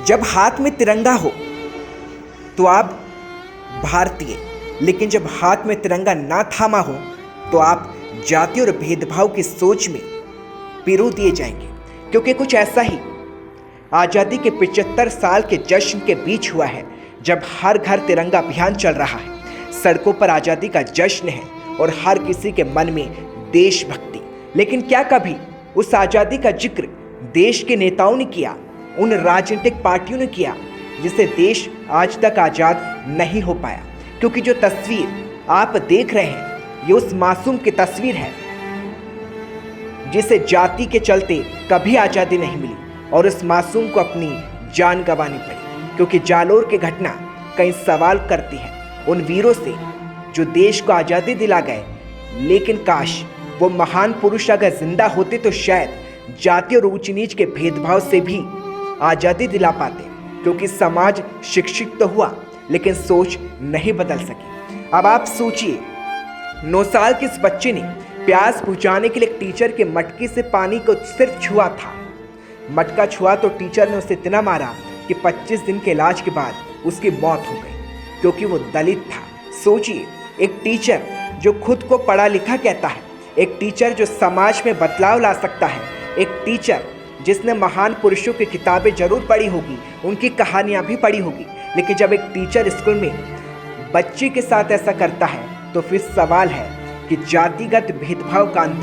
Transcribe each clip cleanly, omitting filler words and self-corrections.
जब हाथ में तिरंगा हो तो आप भारतीय, लेकिन जब हाथ में तिरंगा ना थामा हो तो आप जाति और भेदभाव की सोच में पिरो दिए जाएंगे। क्योंकि कुछ ऐसा ही आज़ादी के 75 साल के जश्न के बीच हुआ है, जब हर घर तिरंगा अभियान चल रहा है। सड़कों पर आज़ादी का जश्न है और हर किसी के मन में देशभक्ति। लेकिन क्या कभी उस आज़ादी का जिक्र देश के नेताओं ने किया, उन राजनीतिक पार्टियों ने किया जिससे देश आज तक आज़ाद नहीं हो पाया? क्योंकि जो तस्वीर आप देख रहे हैं ये उस मासूम की तस्वीर है जिसे जाति के चलते कभी आज़ादी नहीं मिली और उस मासूम को अपनी जान गंवानी पड़ी। क्योंकि जालोर की घटना कई सवाल करती है उन वीरों से जो देश को आज़ादी दिला गए, लेकिन काश वो महान पुरुष अगर जिंदा होते तो शायद जाति और ऊंच नीच के भेदभाव से भी आज़ादी दिला पाते। क्योंकि समाज शिक्षित तो हुआ लेकिन सोच नहीं बदल सकी। अब आप सोचिए, 9 साल के इस बच्चे ने प्यास बुझाने के लिए एक टीचर के मटके से पानी को सिर्फ छुआ था। मटका छुआ तो टीचर ने उसे इतना मारा कि 25 दिन के इलाज के बाद उसकी मौत हो गई, क्योंकि वो दलित था। सोचिए, एक टीचर जो खुद को पढ़ा लिखा कहता है, एक टीचर जो समाज में बदलाव ला सकता है, एक टीचर जिसने महान पुरुषों की किताबें जरूर पढ़ी होगी, उनकी कहानियां भी पढ़ी होगी, लेकिन जब एक टीचर स्कूल में बच्चे के साथ ऐसा करता है तो फिर सवाल है कि जातिगत भेदभाव का अंत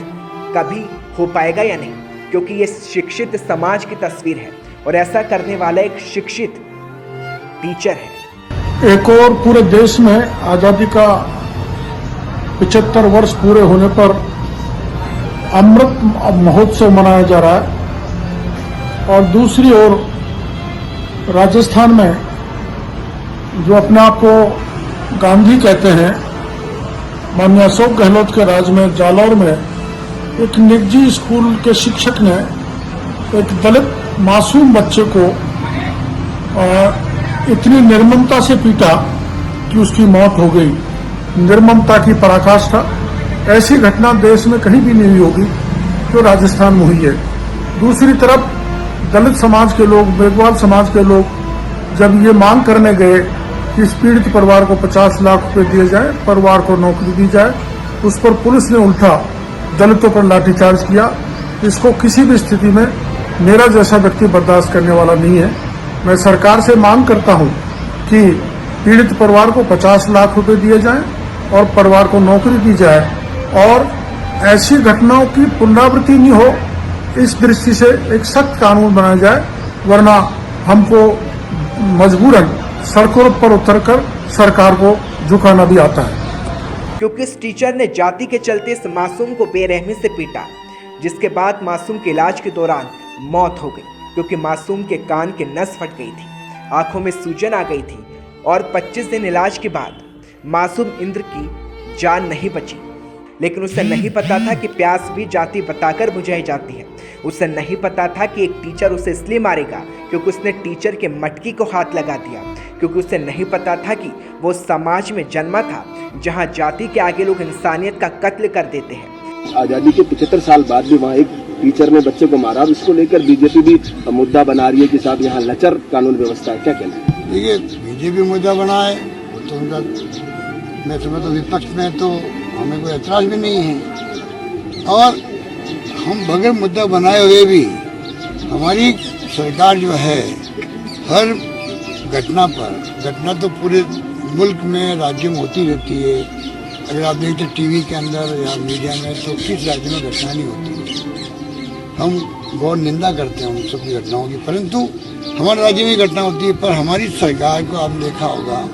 कभी हो पाएगा या नहीं? क्योंकि ये शिक्षित समाज की तस्वीर है और ऐसा करने वाला एक शिक्षित टीचर है। एक और पूरे देश में आज़ादी का 75 वर्ष पूरे होने पर अमृत महोत्सव मनाया जा रहा है और दूसरी ओर राजस्थान में जो अपने आप को गांधी कहते हैं, माननीय अशोक गहलोत के राज में जालौर में एक निजी स्कूल के शिक्षक ने एक दलित मासूम बच्चे को इतनी निर्ममता से पीटा कि उसकी मौत हो गई। निर्ममता की पराकाष्ठा, ऐसी घटना देश में कहीं भी नहीं हुई होगी जो राजस्थान में हुई है। दूसरी तरफ दलित समाज के लोग, मेघवाल समाज के लोग जब ये मांग करने गए कि इस पीड़ित परिवार को 50 लाख रुपए दिए जाए, परिवार को नौकरी दी जाए, उस पर पुलिस ने उल्टा दलितों पर लाठीचार्ज किया। इसको किसी भी स्थिति में मेरा जैसा व्यक्ति बर्दाश्त करने वाला नहीं है। मैं सरकार से मांग करता हूं कि पीड़ित परिवार को 50 लाख रुपए दिए जाएं और परिवार को नौकरी दी जाए और ऐसी घटनाओं की पुनरावृत्ति नहीं हो, इस दृष्टि से एक सख्त कानून बनाया जाए, वरना हमको मजबूरन सड़कों पर उतरकर सरकार को झुकाना भी आता है। क्योंकि इस टीचर ने जाति के चलते इस मासूम को बेरहमी से पीटा, जिसके बाद मासूम के इलाज के दौरान मौत हो गई। क्योंकि मासूम के कान की नस फट गई थी, आंखों में सूजन आ गई थी और 25 दिन इलाज के बाद मासूम इंद्र की जान नहीं बची। लेकिन उसे नहीं पता था कि प्यास भी जाति बताकर बुझाई जाती है। उसे नहीं पता था कि एक टीचर उसे इसलिए मारेगा क्योंकि उसने टीचर के मटकी को हाथ लगा दिया। क्योंकि उसे नहीं पता था कि वो समाज में जन्मा था जहां जाति के आगे लोग इंसानियत का कत्ल कर देते हैं। आज़ादी के 75 साल बाद भी वहाँ एक टीचर ने बच्चे को मारा। अब इसको लेकर बीजेपी भी मुद्दा बना रही है कि साहब यहाँ लचर कानून व्यवस्था है, क्या कहना है? देखिए, बीजेपी मुद्दा बनाए तो उनका, मैं समझता हूँ विपक्ष में तो हमें कोई ऐतराज भी नहीं है। और हम बगैर मुद्दा बनाए हुए भी हमारी सरकार जो है हर घटना तो पूरे मुल्क में, राज्य में होती रहती है। अगर आप देखते टीवी के अंदर या मीडिया में तो किस राज्य में घटना नहीं होती है। हम गौर निंदा करते हैं उन सब की घटनाओं की, परंतु हमारे राज्य में घटना होती है। पर हमारी सरकार को आपने देखा होगा,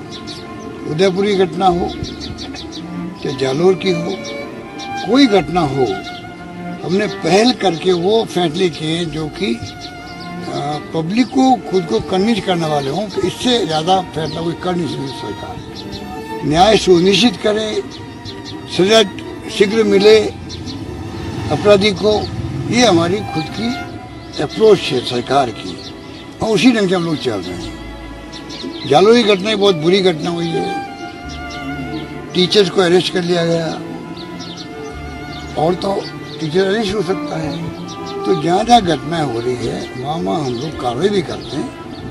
उदयपुर की घटना हो चाहे जालोर की हो, कोई घटना हो, हमने पहल करके वो फैसले किए जो कि पब्लिक को खुद को कन्विंस करने वाले हों कि इससे ज़्यादा फैसला कोई कर नहीं सकती सरकार। न्याय सुनिश्चित करे, सजा शीघ्र मिले अपराधी को, ये हमारी खुद की अप्रोच है सरकार की और उसी ढंग से हम लोग चल रहे हैं। जालोर की घटना बहुत बुरी घटना हुई है, टीचर्स को अरेस्ट कर लिया गया और तो टीचर अरेस्ट हो सकता है। तो जहाँ जहाँ घटनाएं हो रही है वहाँ हम लोग कार्रवाई भी करते हैं,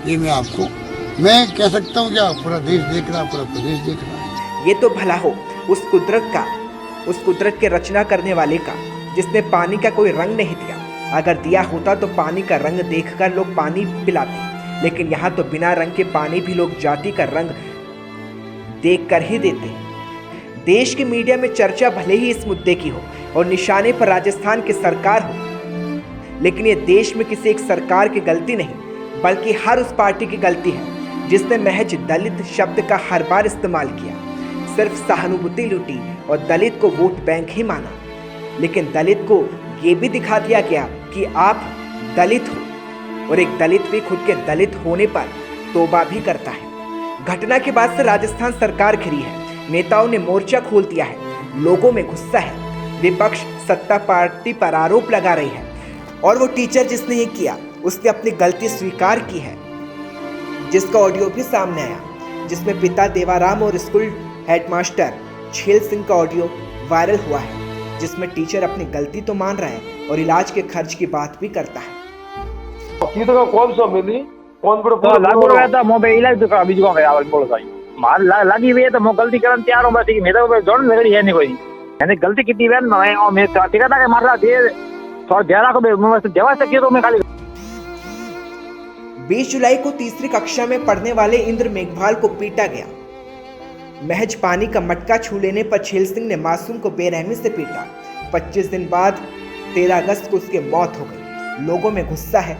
ये मैं कह सकता हूँ क्या पूरा देश देख रहा है, पूरा प्रदेश देख रहा है। ये तो भला हो उस कुदरत के रचना करने वाले का, जिसने पानी का कोई रंग नहीं दिया। अगर दिया होता तो पानी का रंग देखकर लोग पानी पिलाते, लेकिन यहाँ तो बिना रंग के पानी भी लोग जाति का रंग देखकर ही देते। देश के मीडिया में चर्चा भले ही इस मुद्दे की हो और निशाने पर राजस्थान की सरकार हो, लेकिन ये देश में किसी एक सरकार की गलती नहीं, बल्कि हर उस पार्टी की गलती है जिसने महज दलित शब्द का हर बार इस्तेमाल किया, सिर्फ सहानुभूति लूटी और दलित को वोट बैंक ही माना। लेकिन दलित को ये भी दिखा दिया गया कि आप दलित हो, और एक दलित भी खुद के दलित होने पर तौबा भी करता है। घटना के बाद से राजस्थान सरकार घिरी है, नेताओं ने मोर्चा खोल दिया है, लोगों में गुस्सा है, विपक्ष सत्ता पार्टी पर आरोप लगा रही है, और वो टीचर जिसने ये किया उसने अपनी गलती स्वीकार की है, जिसका ऑडियो भी सामने आया, जिसमें पिता देवाराम और स्कूल हेडमास्टर छेल सिंह का ऑडियो वायरल हुआ है, जिसमें टीचर अपनी गलती तो मान रहा है और इलाज के खर्च की बात भी करता है। कौन सा मिली कौन तो लागू रहा था मोबे इलाज तो का बीज को गया बोल भाई मार लगी हुई है तो मैं गलती करन तैयार हूं, बस ठीक मेरे को जोड़ लगड़ी है नहीं कोई, मैंने गलती की थी मैं और मैं ठेका था कि मार रहा थे थोड़ा ध्यान रखो मैं देवा से किया तो मैं खाली। 20 जुलाई को तीसरी कक्षा में पढ़ने वाले इंद्र मेघवाल को पीटा गया। महज पानी का मटका छू लेने पर छेल सिंह ने मासूम को बेरहमी से पीटा। 25 दिन बाद 13 अगस्त को उसकी मौत हो गई। लोगों में गुस्सा है।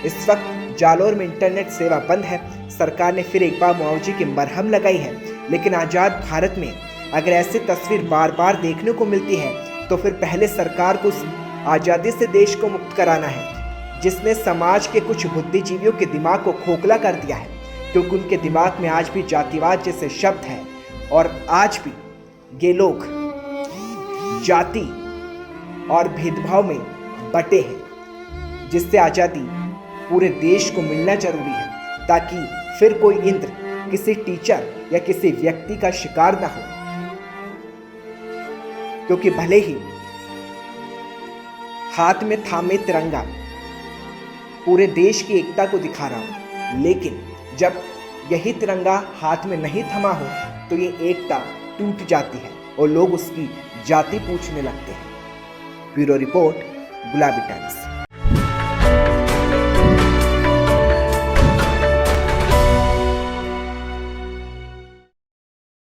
इस वक्त जालौर में इंटरनेट सेवा बंद है। सरकार ने फिर एक बार मुआवजे की मरहम लगाई है, लेकिन आज़ाद भारत में अगर ऐसी तस्वीर बार बार देखने को मिलती है तो फिर पहले सरकार को उस आज़ादी से देश को मुक्त कराना है जिसने समाज के कुछ बुद्धिजीवियों के दिमाग को खोखला कर दिया है, क्योंकि उनके दिमाग में आज भी जातिवाद जैसे शब्द हैं और आज भी ये लोग जाति और भेदभाव में बटे हैं, जिससे आज़ादी पूरे देश को मिलना जरूरी है ताकि फिर कोई इंद्र किसी टीचर या किसी व्यक्ति का शिकार ना हो। क्योंकि भले ही हाथ में थामे तिरंगा पूरे देश की एकता को दिखा रहा हो, लेकिन जब यही तिरंगा हाथ में नहीं थमा हो तो ये एकता टूट जाती है और लोग उसकी जाति पूछने लगते हैं। ब्यूरो रिपोर्ट, गुलाबी टाइम्स।